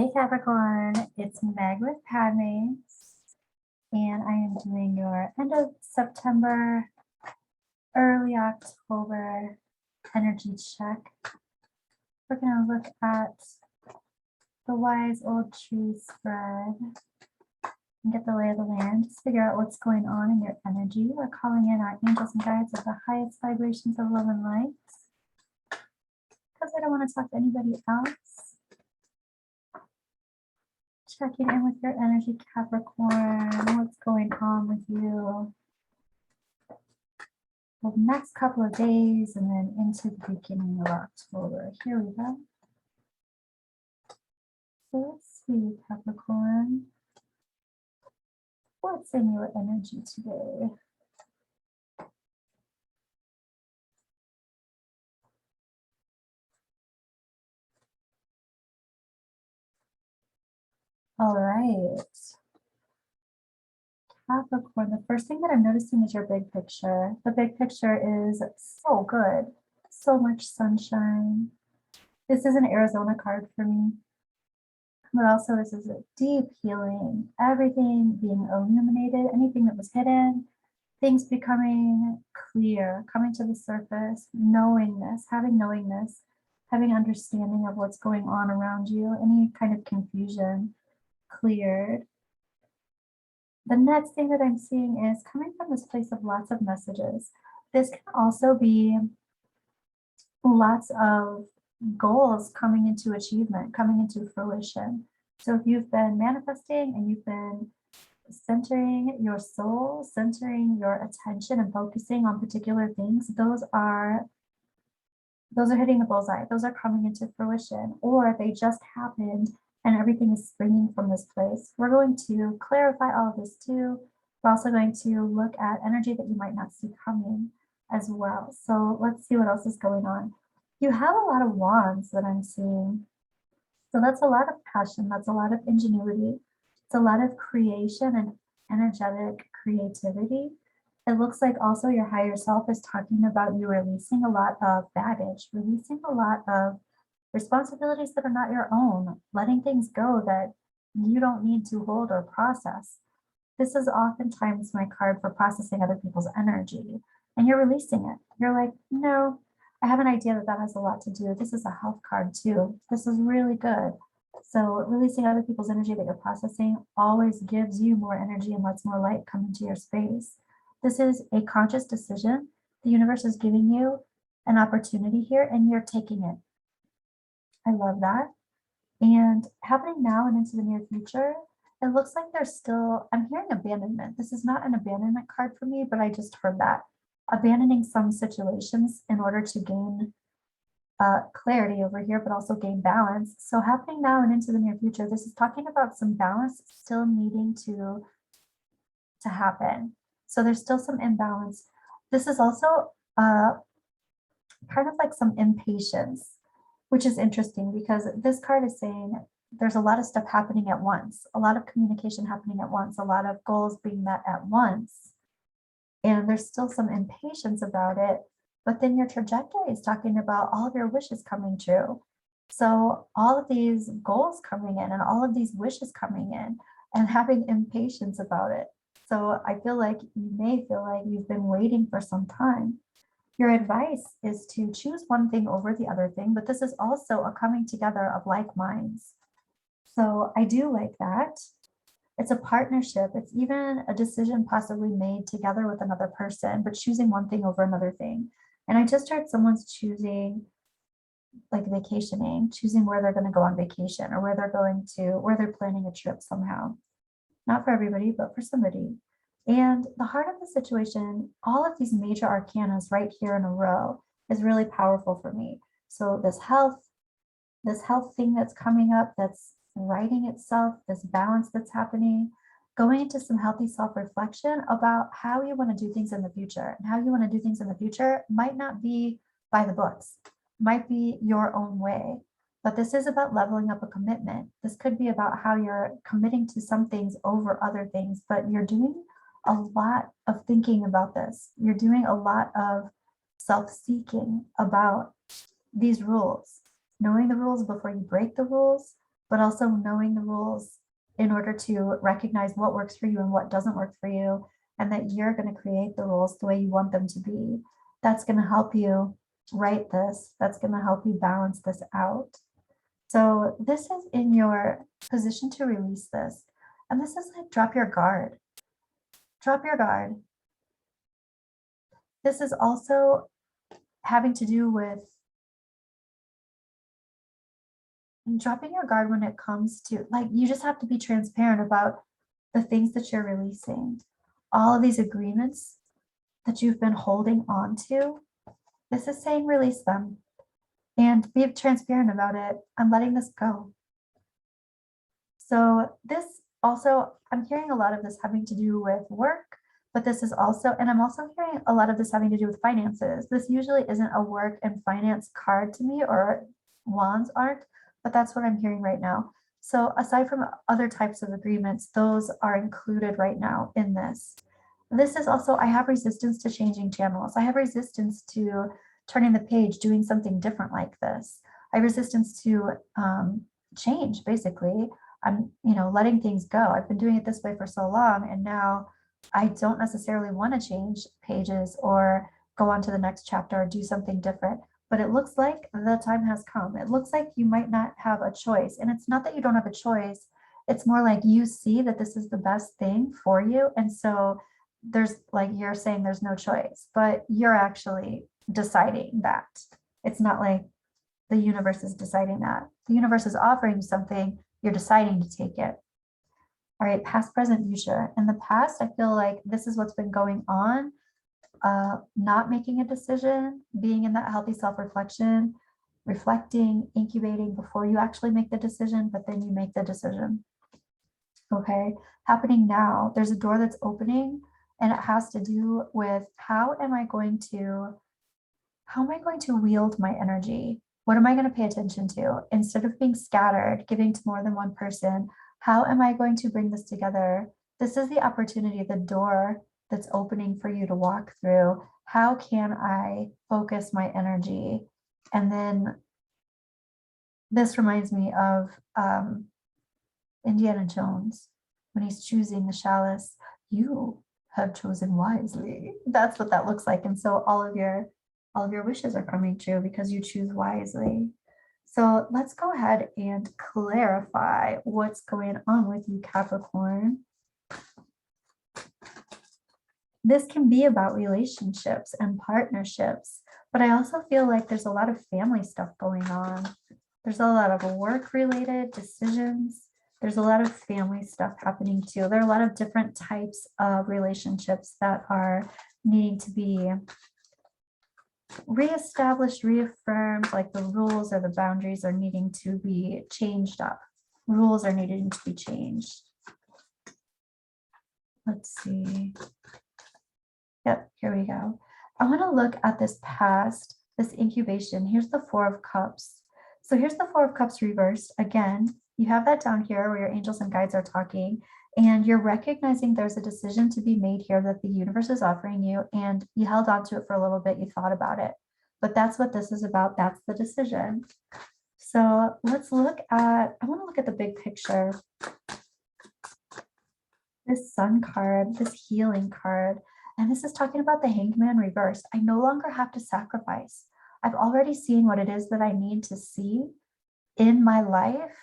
Hey Capricorn, it's Meg with Padmes, and I am doing your end of September, early October energy check. We're going to look at the wise old tree spread and get the lay of the land. Just figure out what's going on in your energy. We're calling in our angels and guides of the highest vibrations of love and light because I don't want to talk to anybody else. Checking in with your energy, Capricorn. What's going on with you for the next couple of days and then into the beginning of October. Here we go. So let's see, Capricorn. What's in your energy today? All right. Capricorn, the first thing that I'm noticing is your big picture. The big picture is so good. So much sunshine. This is an Arizona card for me. But also this is a deep healing. Everything being illuminated, anything that was hidden, things becoming clear, coming to the surface, knowingness, having understanding of what's going on around you, any kind of confusion cleared. The next thing that I'm seeing is coming from this place of lots of messages. This can also be lots of goals coming into achievement, coming into fruition. So if you've been manifesting and you've been centering your soul, centering your attention and focusing on particular things, those are hitting the bullseye. Those are coming into fruition, or they just happened and everything is springing from this place. We're going to clarify all of this too. We're also going to look at energy that you might not see coming as well. So let's see what else is going on. You have a lot of wands that I'm seeing. So that's a lot of passion. That's a lot of ingenuity. It's a lot of creation and energetic creativity. It looks like also your higher self is talking about you releasing a lot of baggage, releasing a lot of responsibilities that are not your own, letting things go that you don't need to hold or process. This is oftentimes my card for processing other people's energy, and you're releasing it. You're like, no, I have an idea that that has a lot to do. This is a health card too. This is really good. So releasing other people's energy that you're processing always gives you more energy and lets more light come into your space. This is a conscious decision. The universe is giving you an opportunity here and you're taking it. I love that. And happening now and into the near future, it looks like there's still, I'm hearing abandonment. This is not an abandonment card for me, but I just heard that. Abandoning some situations in order to gain clarity over here, but also gain balance. So happening now and into the near future, this is talking about some balance still needing to happen. So there's still some imbalance. This is also kind of like some impatience, which is interesting because this card is saying there's a lot of stuff happening at once, a lot of communication happening at once, a lot of goals being met at once. And there's still some impatience about it, but then your trajectory is talking about all of your wishes coming true. So all of these goals coming in and all of these wishes coming in and having impatience about it. So I feel like you may feel like you've been waiting for some time. Your advice is to choose one thing over the other thing, but this is also a coming together of like minds. So I do like that. It's a partnership. It's even a decision possibly made together with another person, but choosing one thing over another thing. And I just heard someone's choosing like vacationing, choosing where they're going to go on vacation or where they're planning a trip somehow. Not for everybody, but for somebody. And the heart of the situation, all of these major arcanas right here in a row is really powerful for me. So this health thing that's coming up, that's writing itself, this balance that's happening, going into some healthy self-reflection about how you want to do things in the future. And how you want to do things in the future might not be by the books, might be your own way. But this is about leveling up a commitment. This could be about how you're committing to some things over other things, but you're doing a lot of thinking about this. You're doing a lot of self-seeking about these rules, knowing the rules before you break the rules, but also knowing the rules in order to recognize what works for you and what doesn't work for you, and that you're going to create the rules the way you want them to be. That's going to help you write this. That's going to help you balance this out. So this is in your position to release this. And this is like drop your guard. Drop your guard. This is also having to do with dropping your guard when it comes to, like, you just have to be transparent about the things that you're releasing. All of these agreements that you've been holding on to, this is saying release them and be transparent about it. I'm letting this go. So this also, I'm hearing a lot of this having to do with work, but this is also, and I'm also hearing a lot of this having to do with finances. This usually isn't a work and finance card to me, or wands aren't, but that's what I'm hearing right now. So aside from other types of agreements, those are included right now in this. This is also, I have resistance to changing channels. I have resistance to turning the page, doing something different like this. I have resistance to change, basically. I'm, letting things go. I've been doing it this way for so long, and now I don't necessarily want to change pages or go on to the next chapter or do something different. But it looks like the time has come. It looks like you might not have a choice. And it's not that you don't have a choice. It's more like you see that this is the best thing for you. And so there's, like, you're saying there's no choice, but you're actually deciding that. It's not like the universe is deciding that. The universe is offering you something. You're deciding to take it. All right, past, present, future. In the past, I feel like this is what's been going on. Not making a decision, being in that healthy self-reflection, reflecting, incubating before you actually make the decision, but then you make the decision. Okay, happening now. There's a door that's opening, and it has to do with how am I going to wield my energy? What am I going to pay attention to? Instead of being scattered, giving to more than one person, how am I going to bring this together? This is the opportunity, the door that's opening for you to walk through. How can I focus my energy? And then this reminds me of Indiana Jones when he's choosing the chalice. You have chosen wisely. That's what that looks like. And so all of your wishes are coming true because you choose wisely. So let's go ahead and clarify what's going on with you, Capricorn. This can be about relationships and partnerships, but I also feel like there's a lot of family stuff going on. There's a lot of work-related decisions. There's a lot of family stuff happening too. There are a lot of different types of relationships that are needing to be reestablished, reaffirmed, like the rules or the boundaries are needing to be changed up. Rules are needing to be changed. Let's see. Yep, here we go. I want to look at this past, this incubation. Here's the Four of Cups. So here's the Four of Cups reversed. Again, you have that down here where your angels and guides are talking, and you're recognizing there's a decision to be made here that the universe is offering you, and you held on to it for a little bit, you thought about it. But that's what this is about. That's the decision. So let's look at, I want to look at the big picture. This Sun card, this healing card. And this is talking about the Hangman reversed. I no longer have to sacrifice. I've already seen what it is that I need to see in my life,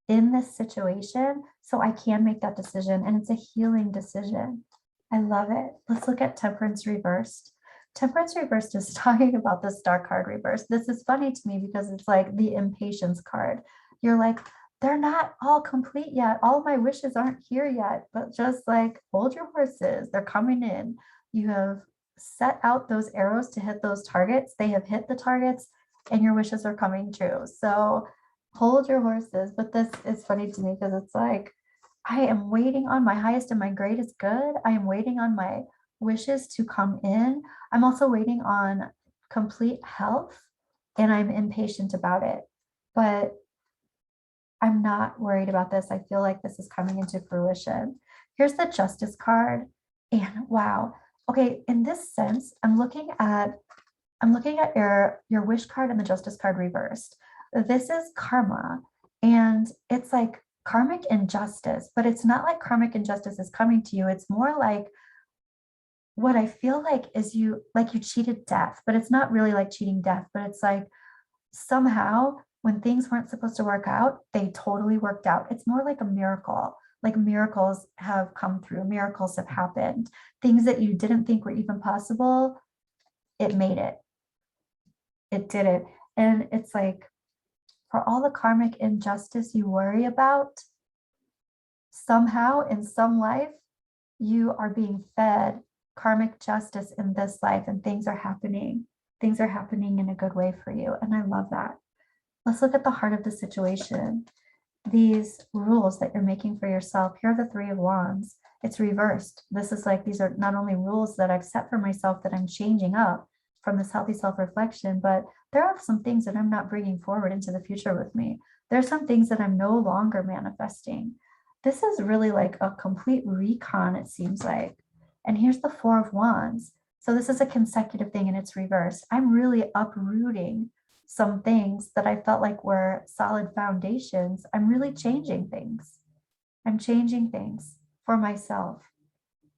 in this situation, so I can make that decision. And it's a healing decision. I love it. Let's look at Temperance reversed. Temperance reversed is talking about the Star card reversed. This is funny to me because it's like the impatience card. You're like, they're not all complete yet. All my wishes aren't here yet, but just like hold your horses. They're coming in. You have set out those arrows to hit those targets. They have hit the targets and your wishes are coming true. So hold your horses. But this is funny to me because it's like, I am waiting on my highest and my greatest good. I am waiting on my wishes to come in. I'm also waiting on complete health and I'm impatient about it. But I'm not worried about this. I feel like this is coming into fruition. Here's the Justice card. And wow. Okay, in this sense, I'm looking at your wish card and the Justice card reversed. This is karma. And it's like karmic injustice, but it's not like karmic injustice is coming to you. It's more like what I feel like is you cheated death, but it's not really like cheating death, but it's like somehow when things weren't supposed to work out, they totally worked out. It's more like a miracle. Like miracles have come through, miracles have happened. Things that you didn't think were even possible, it made it. It did it. And it's like for all the karmic injustice you worry about, somehow in some life, you are being fed karmic justice in this life and things are happening. Things are happening in a good way for you. And I love that. Let's look at the heart of the situation. These rules that you're making for yourself, here are the Three of Wands. It's reversed. This is like, these are not only rules that I've set for myself that I'm changing up from this healthy self-reflection, but there are some things that I'm not bringing forward into the future with me. There's some things that I'm no longer manifesting. This is really like a complete recon, it seems like. And here's the Four of Wands. So this is a consecutive thing and it's reversed. I'm really uprooting some things that I felt like were solid foundations. I'm really changing things. I'm changing things for myself.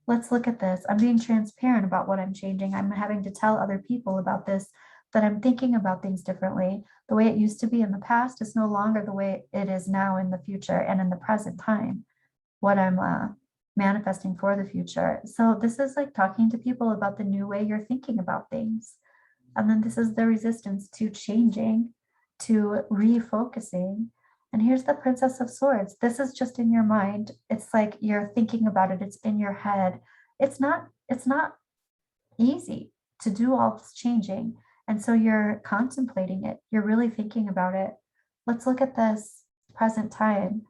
Let's look at this. I'm being transparent about what I'm changing. I'm having to tell other people about this, that I'm thinking about things differently. The way it used to be in the past is no longer the way it is now in the future and in the present time, what I'm manifesting for the future. So this is like talking to people about the new way you're thinking about things. And then this is the resistance to changing, to refocusing. And here's the Princess of Swords. This is just in your mind. It's like you're thinking about it. It's in your head. It's not easy to do all this changing. And so you're contemplating it. You're really thinking about it. Let's look at this present time.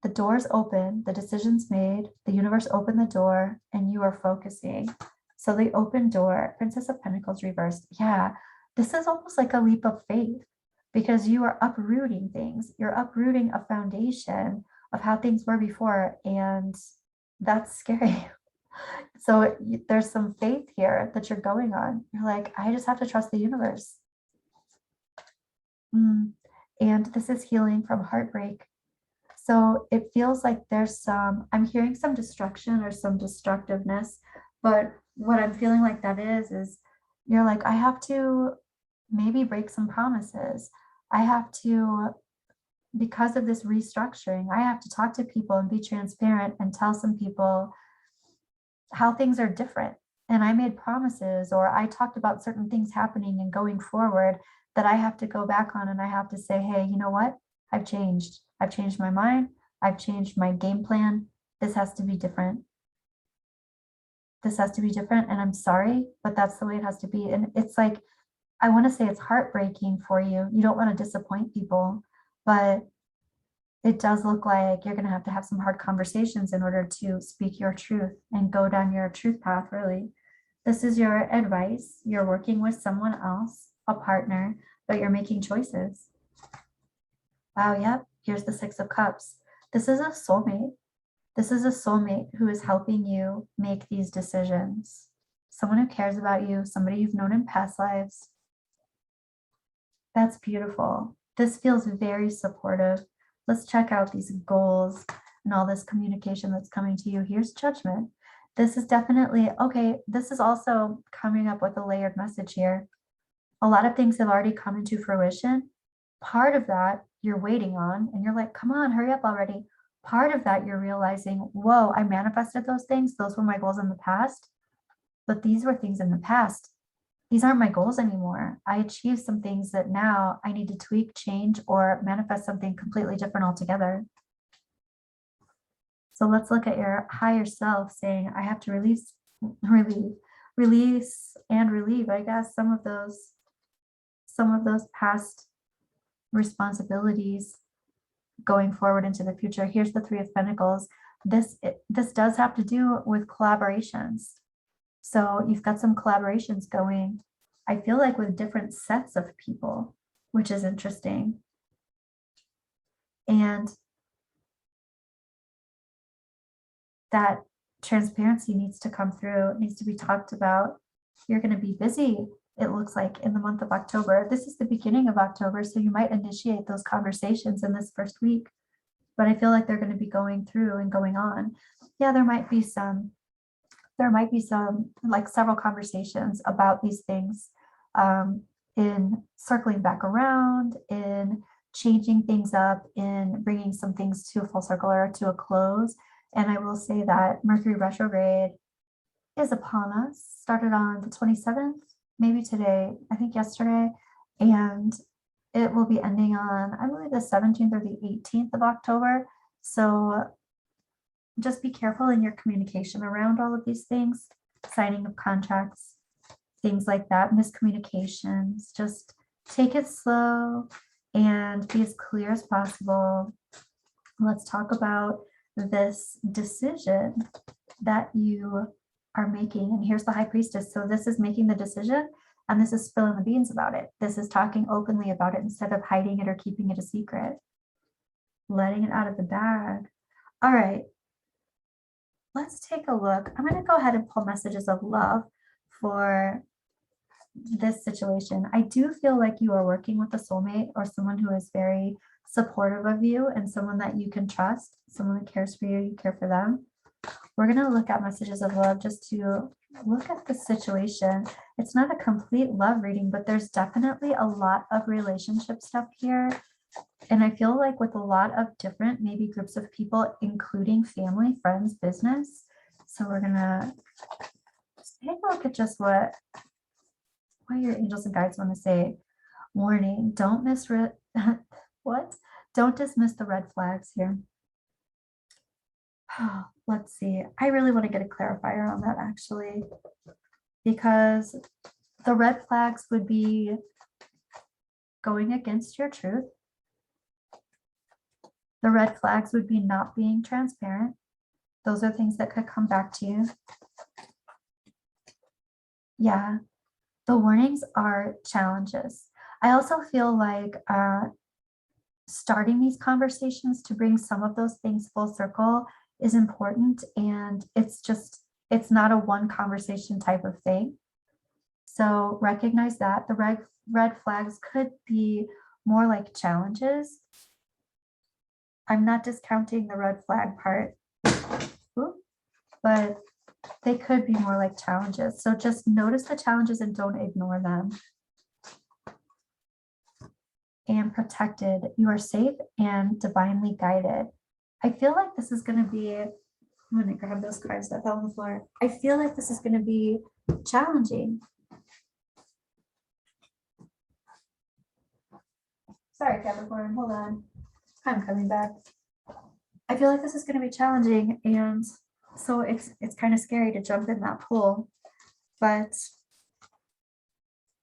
The door's open, the decision's made, the universe opened the door, and you are focusing. So the open door, Princess of Pentacles reversed. Yeah, this is almost like a leap of faith because you are uprooting things. You're uprooting a foundation of how things were before, and that's scary. So there's some faith here that you're going on. You're like, I just have to trust the universe. And this is healing from heartbreak. So it feels like there's some, I'm hearing some destruction or some destructiveness, but what I'm feeling like that is you're like, I have to maybe break some promises. I have to, because of this restructuring, I have to talk to people and be transparent and tell some people how things are different. And I made promises, or I talked about certain things happening and going forward that I have to go back on, and I have to say, hey, you know what? I've changed. I've changed my mind. I've changed my game plan. This has to be different. This has to be different. And I'm sorry, but that's the way it has to be. And it's like, I want to say it's heartbreaking for you. You don't want to disappoint people, but it does look like you're going to have some hard conversations in order to speak your truth and go down your truth path, really. This is your advice. You're working with someone else, a partner, but you're making choices. Wow, yep. Here's the Six of Cups. This is a soulmate. This is a soulmate who is helping you make these decisions. Someone who cares about you, somebody you've known in past lives. That's beautiful. This feels very supportive. Let's check out these goals and all this communication that's coming to you. Here's Judgment. This is definitely, okay, this is also coming up with a layered message here. A lot of things have already come into fruition. Part of that you're waiting on, and you're like, come on, hurry up already. Part of that you're realizing, whoa, I manifested those things. Those were my goals in the past, but these were things in the past. These aren't my goals anymore. I achieved some things that now I need to tweak, change, or manifest something completely different altogether. So let's look at your higher self saying, I have to release and relieve, I guess, some of those past responsibilities going forward into the future. Here's the Three of Pentacles. This does have to do with collaborations. So you've got some collaborations going, I feel like with different sets of people, which is interesting. And that transparency needs to come through, it needs to be talked about. You're going to be busy it looks like in the month of October. This is the beginning of October, so you might initiate those conversations in this first week, but I feel like they're going to be going through and going on. Yeah, there might be some like several conversations about these things, in circling back around, in changing things up, in bringing some things to a full circle or to a close. And I will say that Mercury retrograde is upon us, started on the 27th, maybe today, I think yesterday, and it will be ending on, I believe, the 17th or the 18th of October. So just be careful in your communication around all of these things, signing of contracts, things like that, miscommunications. Just take it slow and be as clear as possible. Let's talk about this decision that you are making. And here's the High Priestess. So this is making the decision, and this is spilling the beans about it. This is talking openly about it instead of hiding it or keeping it a secret, letting it out of the bag. All right. Let's take a look. I'm going to go ahead and pull messages of love for this situation. I do feel like you are working with a soulmate or someone who is very supportive of you and someone that you can trust, someone that cares for you, you care for them. We're going to look at messages of love just to look at the situation. It's not a complete love reading, but there's definitely a lot of relationship stuff here. And I feel like with a lot of different, maybe groups of people, including family, friends, business. So we're going to take a look at just what your angels and guides want to say. Warning, don't what? Don't dismiss the red flags here. Let's see. I really want to get a clarifier on that actually, because the red flags would be going against your truth. The red flags would be not being transparent. Those are things that could come back to you. Yeah, the warnings are challenges. I also feel like starting these conversations to bring some of those things full circle is important, and it's not a one conversation type of thing. So recognize that the red flags could be more like challenges. I'm not discounting the red flag part, but they could be more like challenges. So just notice the challenges and don't ignore them. And protected, you are safe and divinely guided. I feel like this is going to be, I'm going to grab those cards that fell on the floor. I feel like this is going to be challenging. Sorry, Capricorn, hold on. I'm coming back. I feel like this is going to be challenging, and so it's kind of scary to jump in that pool, but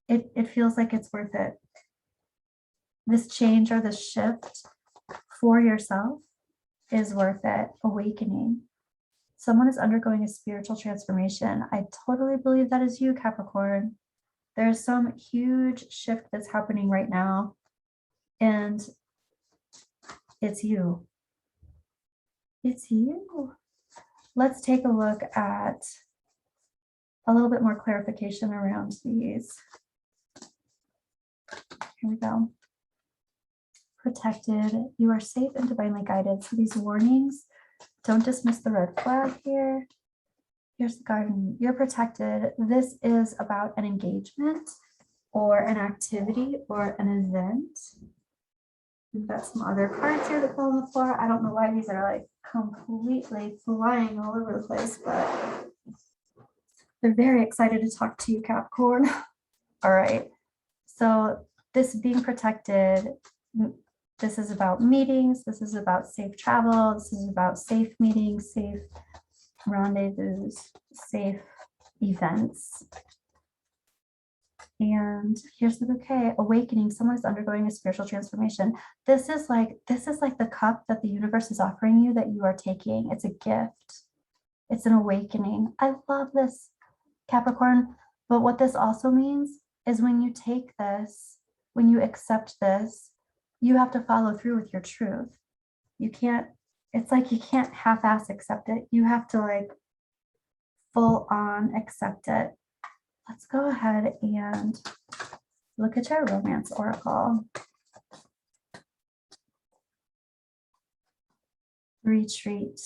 it feels like it's worth it. This change or this shift for yourself is worth it. Awakening. Someone is undergoing a spiritual transformation. I totally believe that is you, Capricorn. There's some huge shift that's happening right now, and it's you. It's you. Let's take a look at a little bit more clarification around these. Here we go. Protected, you are safe and divinely guided. So these warnings, don't dismiss the red flag here. Here's the garden. You're protected. This is about an engagement or an activity or an event. We've got some other cards here that fell on the floor. I don't know why these are like completely flying all over the place, but they're very excited to talk to you, Capricorn. All right. So this being protected, this is about meetings. This is about safe travel. This is about safe meetings, safe rendezvous, safe events. And here's the bouquet. Awakening. Someone is undergoing a spiritual transformation. This is like the cup that the universe is offering you that you are taking. It's a gift. It's an awakening. I love this, Capricorn. But what this also means is when you take this, when you accept this, you have to follow through with your truth. You can't, it's like you can't half-ass accept it. You have to like full on accept it. let's go ahead and look at your romance oracle. Retreat.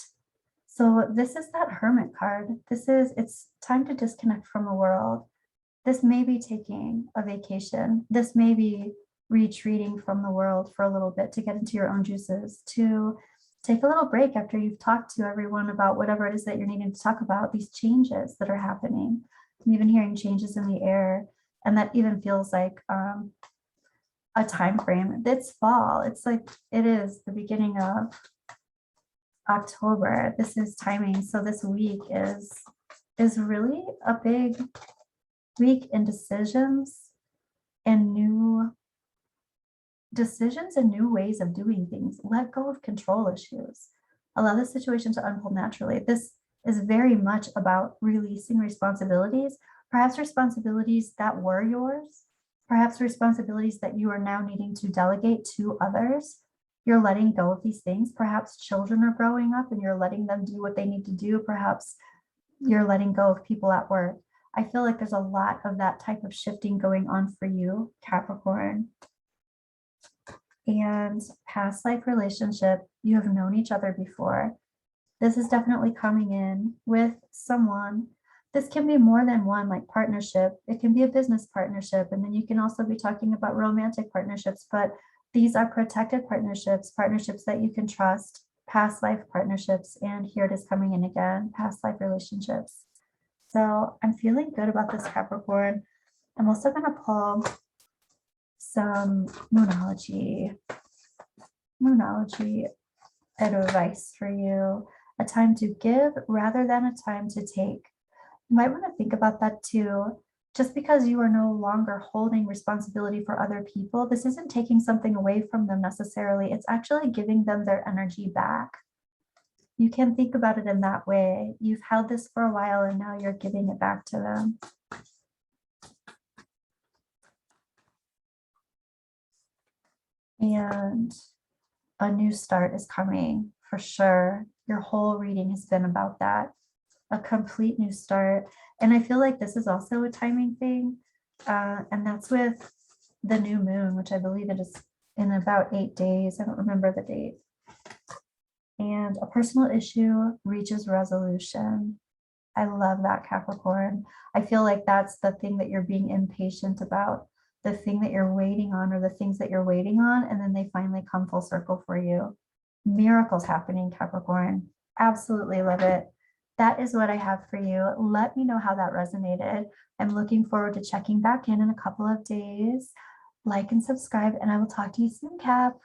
So this is that Hermit card. It's time to disconnect from the world. This may be taking a vacation. This may be retreating from the world for a little bit to get into your own juices, to take a little break after you've talked to everyone about whatever it is that you're needing to talk about, these changes that are happening. I'm even hearing changes in the air, and that even feels like a time frame. It's fall. It's like it is the beginning of October. This is timing. So this week is really a big week in decisions and new ways of doing things. Let go of control issues. Allow the situation to unfold naturally. This is very much about releasing responsibilities, perhaps responsibilities that were yours, perhaps responsibilities that you are now needing to delegate to others. You're letting go of these things. Perhaps children are growing up and you're letting them do what they need to do. Perhaps you're letting go of people at work. I feel like there's a lot of that type of shifting going on for you, Capricorn. And past life relationship, you have known each other before. This is definitely coming in with someone. This can be more than one, like partnership. It can be a business partnership. And then you can also be talking about romantic partnerships, but these are protected partnerships, partnerships that you can trust, past life partnerships. And here it is coming in again, past life relationships. So I'm feeling good about this, Capricorn. I'm also going to pull some moonology advice for you. A time to give rather than a time to take. You might want to think about that too. Just because you are no longer holding responsibility for other people, this isn't taking something away from them necessarily. It's actually giving them their energy back. You can think about it in that way. You've held this for a while and now you're giving it back to them. And a new start is coming for sure. Your whole reading has been about that, a complete new start. And I feel like this is also a timing thing. And that's with the new moon, which I believe it is in about 8 days. I don't remember the date. And a personal issue reaches resolution. I love that, Capricorn. I feel like that's the thing that you're being impatient about, the thing that you're waiting on, or the things that you're waiting on, and then they finally come full circle for you. Miracles happening, Capricorn. Absolutely love it. That is what I have for you. Let me know how that resonated. I'm looking forward to checking back in a couple of days. Like and subscribe, and I will talk to you soon, Cap.